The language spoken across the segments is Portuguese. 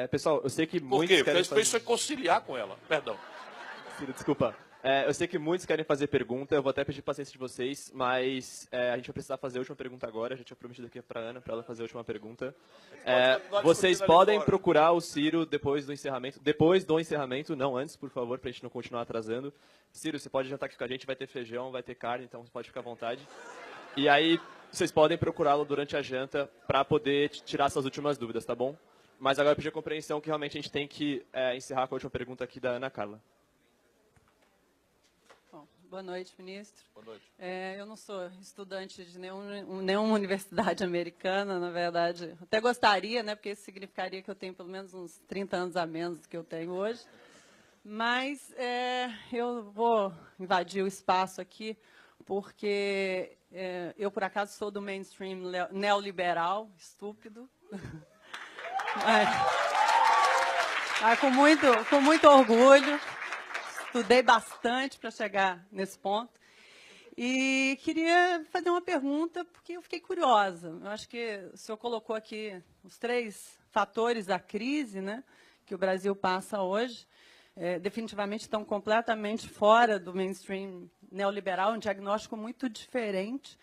Pessoal, eu sei que Por muitos quê? Porque querem isso fez você conciliar com ela. Perdão. Ciro, desculpa. Eu sei que muitos querem fazer pergunta, eu vou até pedir paciência de vocês, mas a gente vai precisar fazer a última pergunta agora. A gente tinha prometido aqui para a Ana, para ela fazer a última pergunta. Vocês podem procurar o Ciro depois do encerramento, não antes, por favor, para a gente não continuar atrasando. Ciro, você pode jantar aqui com a gente, vai ter feijão, vai ter carne, então você pode ficar à vontade. E aí, vocês podem procurá-lo durante a janta para poder tirar suas últimas dúvidas, tá bom? Mas agora eu pedi a compreensão que realmente a gente tem que encerrar com a última pergunta aqui da Ana Carla. Bom, boa noite, ministro. Boa noite. Eu não sou estudante de nenhuma universidade americana, na verdade. Até gostaria, né, porque isso significaria que eu tenho pelo menos uns 30 anos a menos do que eu tenho hoje. Mas eu vou invadir o espaço aqui, porque eu, por acaso, sou do mainstream neoliberal, estúpido. Com muito orgulho. Estudei bastante para chegar nesse ponto. E queria fazer uma pergunta, porque eu fiquei curiosa. Eu acho que o senhor colocou aqui os 3 fatores da crise, né, que o Brasil passa hoje. Definitivamente estão completamente fora do mainstream neoliberal, um diagnóstico muito diferente.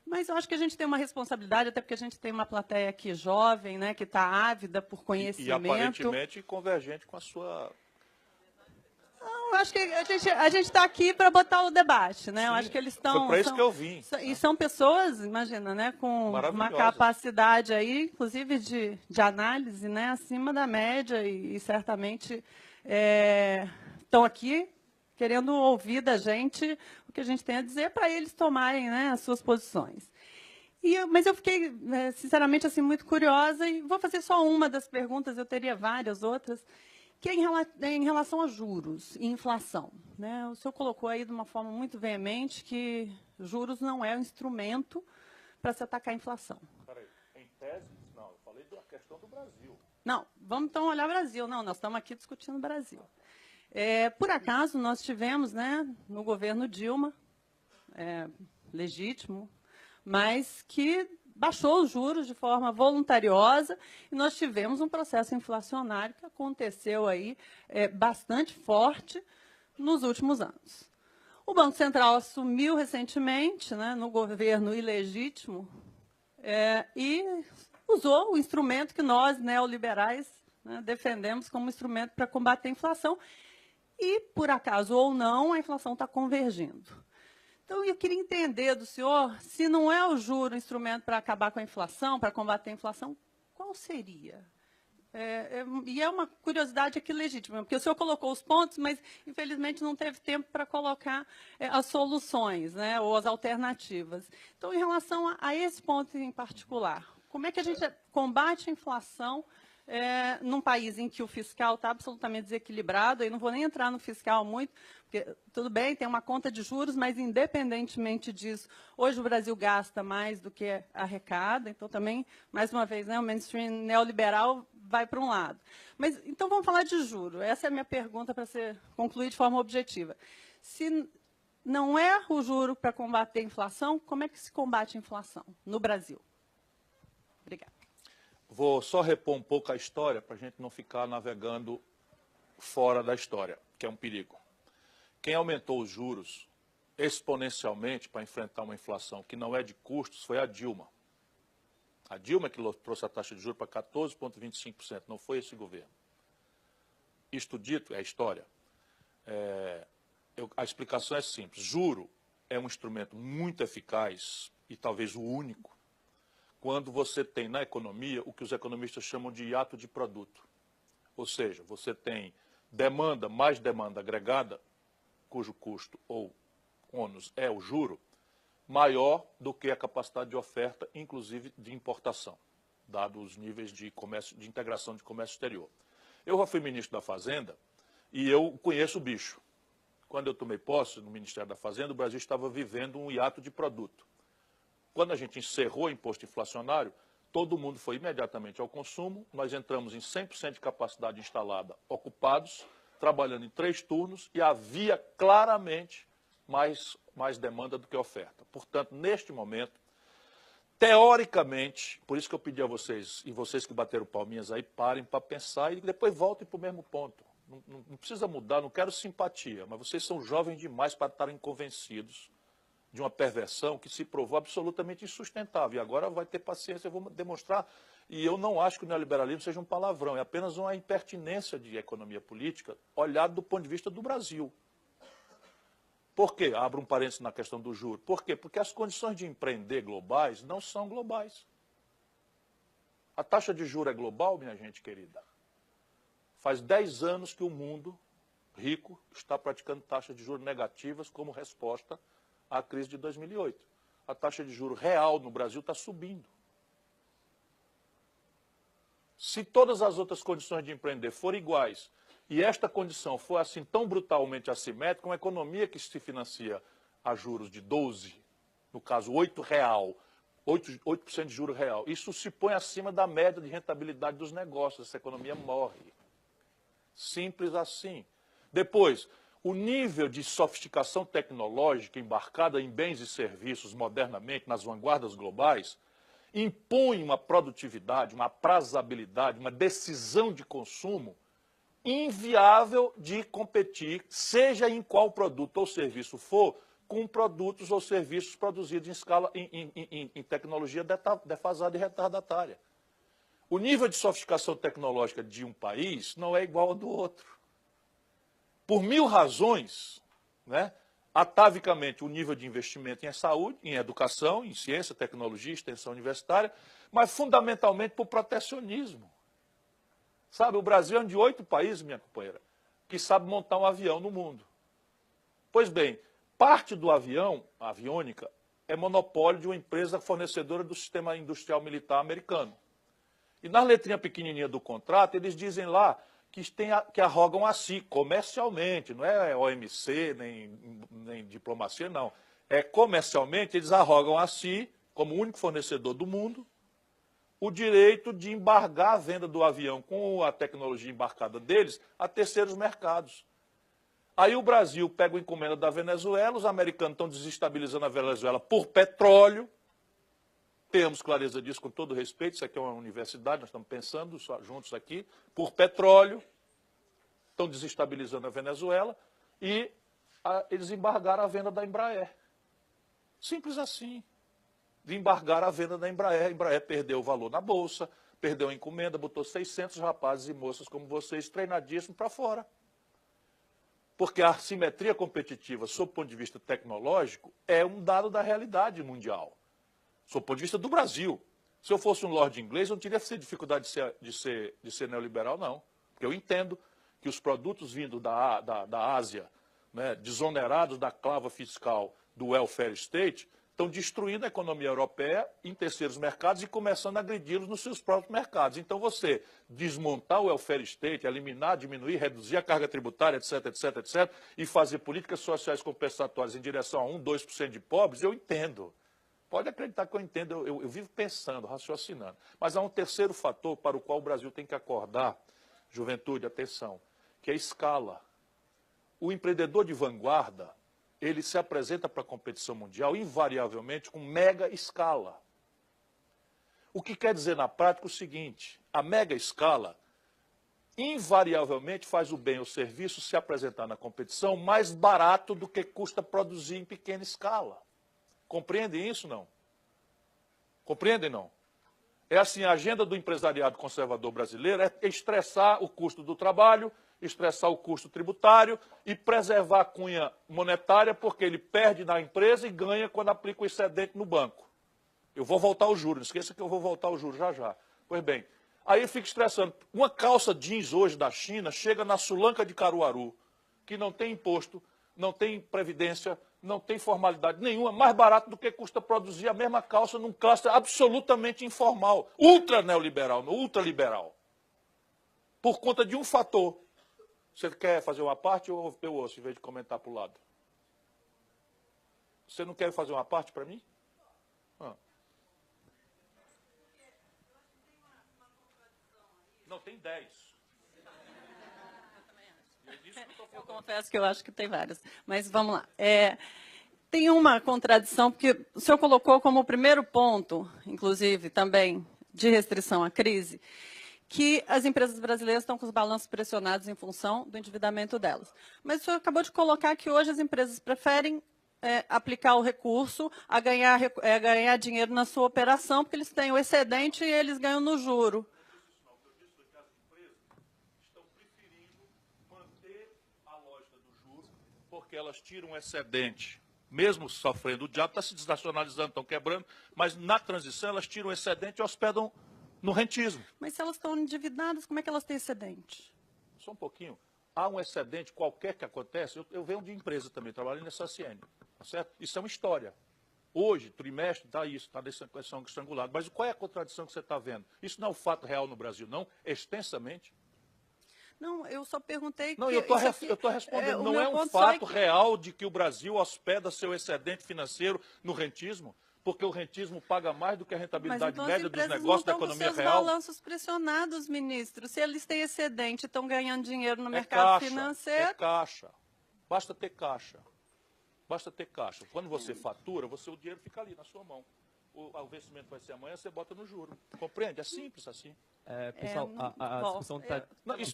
Mas eu acho que a gente tem uma responsabilidade, até porque a gente tem uma plateia aqui jovem, né, que está ávida por conhecimento. E aparentemente convergente com a sua... Não, eu acho que a gente está aqui para botar o debate, né? Sim, eu acho que eles estão... foi para isso que eu vim. E são pessoas, imagina, né, com uma capacidade aí, inclusive de análise, né, acima da média e certamente estão aqui querendo ouvir da gente o que a gente tem a dizer para eles tomarem, né, as suas posições. Mas eu fiquei, sinceramente, assim, muito curiosa e vou fazer só uma das perguntas, eu teria várias outras, que é em relação a juros e inflação, né? O senhor colocou aí de uma forma muito veemente que juros não é um instrumento para se atacar a inflação. Peraí, em tese, não, eu falei da questão do Brasil. Não, vamos então olhar o Brasil. Não, nós estamos aqui discutindo o Brasil. Por acaso, nós tivemos, né, no governo Dilma, legítimo, mas que baixou os juros de forma voluntariosa e nós tivemos um processo inflacionário que aconteceu aí bastante forte nos últimos anos. O Banco Central assumiu recentemente, né, no governo ilegítimo, e usou o instrumento que nós, neoliberais, né, defendemos como instrumento para combater a inflação. E, por acaso ou não, a inflação está convergindo. Então, eu queria entender do senhor, se não é o juro instrumento para acabar com a inflação, para combater a inflação, qual seria? E é uma curiosidade aqui legítima, porque o senhor colocou os pontos, mas, infelizmente, não teve tempo para colocar as soluções, né, ou as alternativas. Então, em relação a esse ponto em particular, como é que a gente combate a inflação num país em que o fiscal está absolutamente desequilibrado? Eu não vou nem entrar no fiscal muito, porque, tudo bem, tem uma conta de juros, mas, independentemente disso, hoje o Brasil gasta mais do que arrecada, então também, mais uma vez, né, o mainstream neoliberal vai para um lado. Mas, então, vamos falar de juros. Essa é a minha pergunta para ser concluída de forma objetiva. Se não é o juro para combater a inflação, como é que se combate a inflação no Brasil? Obrigada. Vou só repor um pouco a história para a gente não ficar navegando fora da história, que é um perigo. Quem aumentou os juros exponencialmente para enfrentar uma inflação que não é de custos foi a Dilma. A Dilma que trouxe a taxa de juros para 14,25%, não foi esse governo. Isto dito, é a história. A explicação é simples. Juro é um instrumento muito eficaz e talvez o único quando você tem na economia o que os economistas chamam de hiato de produto. Ou seja, você tem demanda mais demanda agregada, cujo custo ou ônus é o juro, maior do que a capacidade de oferta, inclusive de importação, dado os níveis de comércio, de integração de comércio exterior. Eu já fui ministro da Fazenda e eu conheço o bicho. Quando eu tomei posse no Ministério da Fazenda, o Brasil estava vivendo um hiato de produto. Quando a gente encerrou o imposto inflacionário, todo mundo foi imediatamente ao consumo, nós entramos em 100% de capacidade instalada, ocupados, trabalhando em 3 turnos e havia claramente mais demanda do que oferta. Portanto, neste momento, teoricamente, por isso que eu pedi a vocês, e vocês que bateram palminhas aí, parem para pensar e depois voltem para o mesmo ponto. Não precisa mudar, não quero simpatia, mas vocês são jovens demais para estarem convencidos de uma perversão que se provou absolutamente insustentável. E agora vai ter paciência, eu vou demonstrar. E eu não acho que o neoliberalismo seja um palavrão, é apenas uma impertinência de economia política, olhado do ponto de vista do Brasil. Por quê? Abro um parênteses na questão do juro. Por quê? Porque as condições de empreender globais não são globais. A taxa de juros é global, minha gente querida. Faz 10 anos que o mundo rico está praticando taxas de juros negativas como resposta à crise de 2008. A taxa de juros real no Brasil está subindo. Se todas as outras condições de empreender forem iguais e esta condição for assim tão brutalmente assimétrica, uma economia que se financia a juros de 12, no caso 8 real, 8% de juro real, isso se põe acima da média de rentabilidade dos negócios, essa economia morre. Simples assim. Depois, o nível de sofisticação tecnológica embarcada em bens e serviços modernamente nas vanguardas globais impõe uma produtividade, uma aprazabilidade, uma decisão de consumo inviável de competir, seja em qual produto ou serviço for, com produtos ou serviços produzidos em escala, em tecnologia defasada e retardatária. O nível de sofisticação tecnológica de um país não é igual ao do outro. Por 1000 razões, né, atavicamente o nível de investimento em saúde, em educação, em ciência, tecnologia, extensão universitária, mas fundamentalmente por protecionismo. Sabe, o Brasil é um de 8 países, minha companheira, que sabe montar um avião no mundo. Pois bem, parte do avião, a aviônica, é monopólio de uma empresa fornecedora do sistema industrial militar americano. E na letrinha pequenininha do contrato, eles dizem lá que arrogam a si, comercialmente, não é OMC, nem diplomacia, não. É comercialmente, eles arrogam a si, como único fornecedor do mundo, o direito de embargar a venda do avião com a tecnologia embarcada deles a terceiros mercados. Aí o Brasil pega o encomenda da Venezuela, os americanos estão desestabilizando a Venezuela por petróleo. Temos clareza disso com todo respeito, isso aqui é uma universidade, nós estamos pensando juntos aqui, por petróleo, estão desestabilizando a Venezuela e eles embargaram a venda da Embraer. Simples assim. De embargar a venda da Embraer. A Embraer perdeu o valor na bolsa, perdeu a encomenda, botou 600 rapazes e moças como vocês, treinadíssimos, para fora. Porque a assimetria competitiva, sob o ponto de vista tecnológico, é um dado da realidade mundial. Sob o ponto de vista do Brasil. Se eu fosse um lorde inglês, eu não teria dificuldade de ser neoliberal, não. Porque eu entendo que os produtos vindo da Ásia, né, desonerados da clava fiscal do welfare state, estão destruindo a economia europeia em terceiros mercados e começando a agredi-los nos seus próprios mercados. Então, você desmontar o welfare state, eliminar, diminuir, reduzir a carga tributária, etc., etc., etc., e fazer políticas sociais compensatórias em direção a 1, 2% de pobres, eu entendo. Pode acreditar que eu entendo, eu vivo pensando, raciocinando. Mas há um terceiro fator para o qual o Brasil tem que acordar, juventude, atenção, que é a escala. O empreendedor de vanguarda, ele se apresenta para a competição mundial invariavelmente com mega escala. O que quer dizer na prática o seguinte, a mega escala invariavelmente faz o bem ou serviço se apresentar na competição mais barato do que custa produzir em pequena escala. Compreendem isso, não? Compreendem, não? É assim, a agenda do empresariado conservador brasileiro é estressar o custo do trabalho, estressar o custo tributário e preservar a cunha monetária, porque ele perde na empresa e ganha quando aplica o excedente no banco. Eu vou voltar ao juros, não esqueça que eu vou voltar ao juros já já. Pois bem, aí fica estressando. Uma calça jeans hoje da China chega na Sulanca de Caruaru, que não tem imposto, não tem previdência, não tem formalidade nenhuma, mais barato do que custa produzir a mesma calça num cluster absolutamente informal, ultra neoliberal, ultraliberal. Por conta de um fator. Você quer fazer uma parte ou eu ouço, em vez de comentar para o lado? Você não quer fazer uma parte para mim? Não, tem 10. Eu confesso que eu acho que tem várias. Mas vamos lá. tem uma contradição, porque o senhor colocou como primeiro ponto, inclusive, também, de restrição à crise, que as empresas brasileiras estão com os balanços pressionados em função do endividamento delas. Mas o senhor acabou de colocar que hoje as empresas preferem aplicar o recurso a ganhar dinheiro na sua operação, porque eles têm o excedente e eles ganham no juro. Porque elas tiram um excedente, mesmo sofrendo o diabo, está se desnacionalizando, estão quebrando, mas na transição elas tiram o excedente e hospedam no rentismo. Mas se elas estão endividadas, como é que elas têm excedente? Só um pouquinho. Há um excedente qualquer que acontece, eu venho de empresa também, trabalho nessa CN, tá certo? Isso é uma história. Hoje, trimestre, está isso, está dessa questão estrangulada. Mas qual é a contradição que você está vendo? Isso não é um fato real no Brasil, não, extensamente. Não, eu só perguntei... Não, eu estou respondendo. Não é um fato real de que o Brasil hospeda seu excedente financeiro no rentismo? Porque o rentismo paga mais do que a rentabilidade média dos negócios da economia real? Mas então as empresas não estão com seus balanços pressionados, ministro. Se eles têm excedente e estão ganhando dinheiro no mercado financeiro... É caixa. Basta ter caixa. Basta ter caixa. Quando você fatura, o dinheiro fica ali na sua mão. O vencimento vai ser amanhã, você bota no juro. Compreende? É simples assim. Pessoal, a discussão está...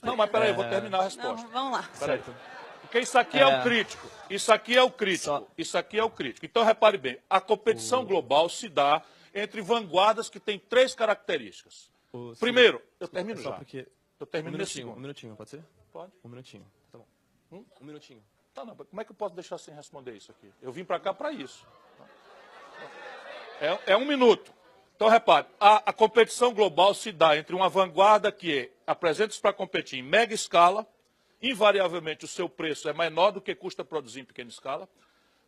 Não, mas peraí, eu vou terminar a resposta. Não, vamos lá. Certo. Porque isso aqui é o crítico. Isso aqui é o crítico. Isso aqui é o crítico. Então, repare bem, a competição global se dá entre vanguardas que têm 3 características. Primeiro, eu termino já. Eu termino nesse segundo. Um minutinho, pode ser? Pode. Um minutinho. Tá bom. Um minutinho. Tá, não, como é que eu posso deixar sem responder isso aqui? Eu vim para cá para isso. É 1 minuto. Então, repare, a competição global se dá entre uma vanguarda que apresenta-se para competir em mega escala, invariavelmente o seu preço é menor do que custa produzir em pequena escala,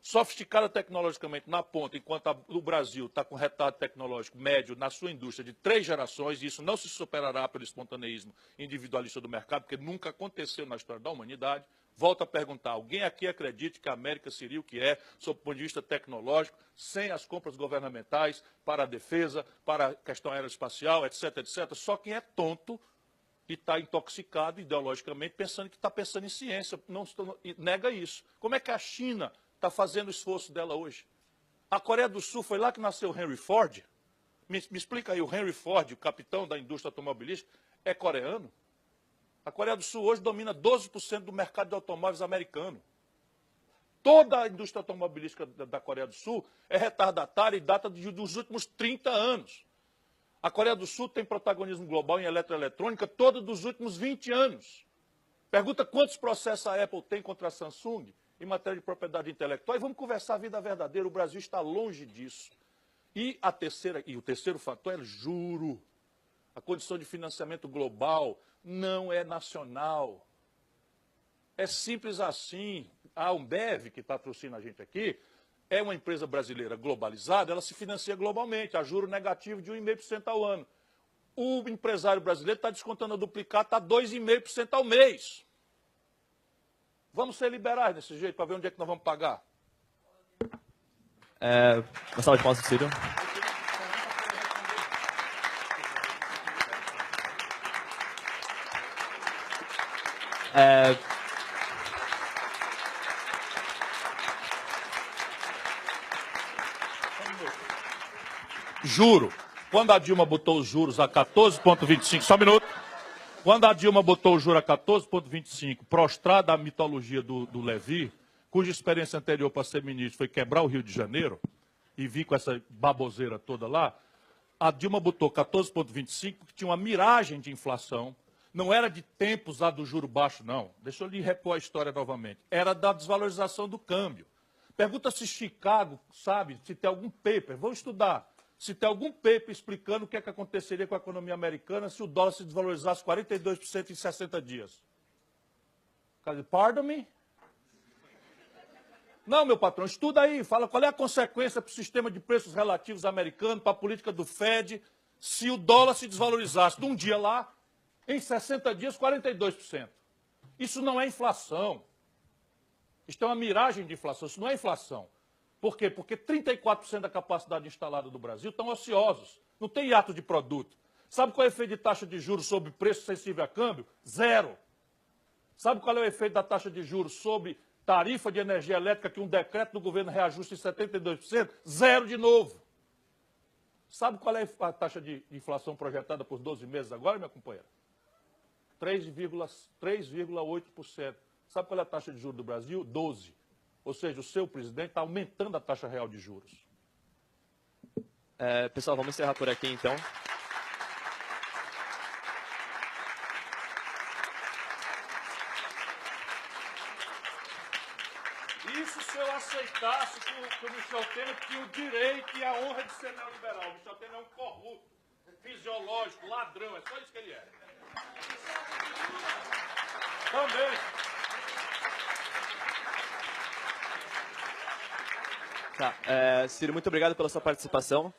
sofisticada tecnologicamente na ponta, enquanto o Brasil está com retardo tecnológico médio na sua indústria de 3 gerações, e isso não se superará pelo espontaneísmo individualista do mercado, porque nunca aconteceu na história da humanidade. Volto a perguntar, alguém aqui acredita que a América seria o que é, sob o ponto de vista tecnológico, sem as compras governamentais para a defesa, para a questão aeroespacial, etc, etc? Só quem é tonto e está intoxicado ideologicamente, pensando que está pensando em ciência, nega isso. Como é que a China está fazendo o esforço dela hoje? A Coreia do Sul foi lá que nasceu o Henry Ford? Me explica aí, o Henry Ford, o capitão da indústria automobilística, é coreano? A Coreia do Sul hoje domina 12% do mercado de automóveis americano. Toda a indústria automobilística da Coreia do Sul é retardatária e data dos últimos 30 anos. A Coreia do Sul tem protagonismo global em eletroeletrônica todo dos últimos 20 anos. Pergunta quantos processos a Apple tem contra a Samsung em matéria de propriedade intelectual. E vamos conversar a vida verdadeira. O Brasil está longe disso. E o terceiro fator é juro. A condição de financiamento global não é nacional. É simples assim. A Ambev, que patrocina a gente aqui, é uma empresa brasileira globalizada, ela se financia globalmente, a juro negativo de 1,5% ao ano. O empresário brasileiro está descontando a duplicata a 2,5% ao mês. Vamos ser liberais desse jeito, para ver onde é que nós vamos pagar. Uma salva de palmas, Círio. Juro, quando a Dilma botou os juros a 14,25, só um minuto. Quando a Dilma botou o juro a 14,25, prostrada a mitologia do Levi, cuja experiência anterior para ser ministro foi quebrar o Rio de Janeiro, e vir com essa baboseira toda lá, a Dilma botou 14,25 porque tinha uma miragem de inflação. Não era de tempos a do juro baixo, não. Deixa eu lhe repor a história novamente. Era da desvalorização do câmbio. Pergunta se Chicago sabe, se tem algum paper, vou estudar, se tem algum paper explicando o que é que aconteceria com a economia americana se o dólar se desvalorizasse 42% em 60 dias. Pardon me? Não, meu patrão, estuda aí, fala qual é a consequência para o sistema de preços relativos americano, para a política do Fed, se o dólar se desvalorizasse de um dia lá, em 60 dias, 42%. Isso não é inflação. Isso é uma miragem de inflação, isso não é inflação. Por quê? Porque 34% da capacidade instalada do Brasil estão ociosos. Não tem hiato de produto. Sabe qual é o efeito de taxa de juros sobre preço sensível a câmbio? Zero. Sabe qual é o efeito da taxa de juros sobre Tarifa de energia elétrica que um decreto do governo reajusta em 72%, zero de novo. Sabe qual é a taxa de inflação projetada por 12 meses agora, minha companheira? 3,8%. Sabe qual é a taxa de juros do Brasil? 12%. Ou seja, o seu presidente está aumentando a taxa real de juros. Pessoal, vamos encerrar por aqui, então. Isso se eu aceitasse que o Michel Temer tinha o direito e a honra de ser neoliberal. O Michel Temer é um corrupto, fisiológico, ladrão, é só isso que ele é. Também. Tá. Ciro, muito obrigado pela sua participação.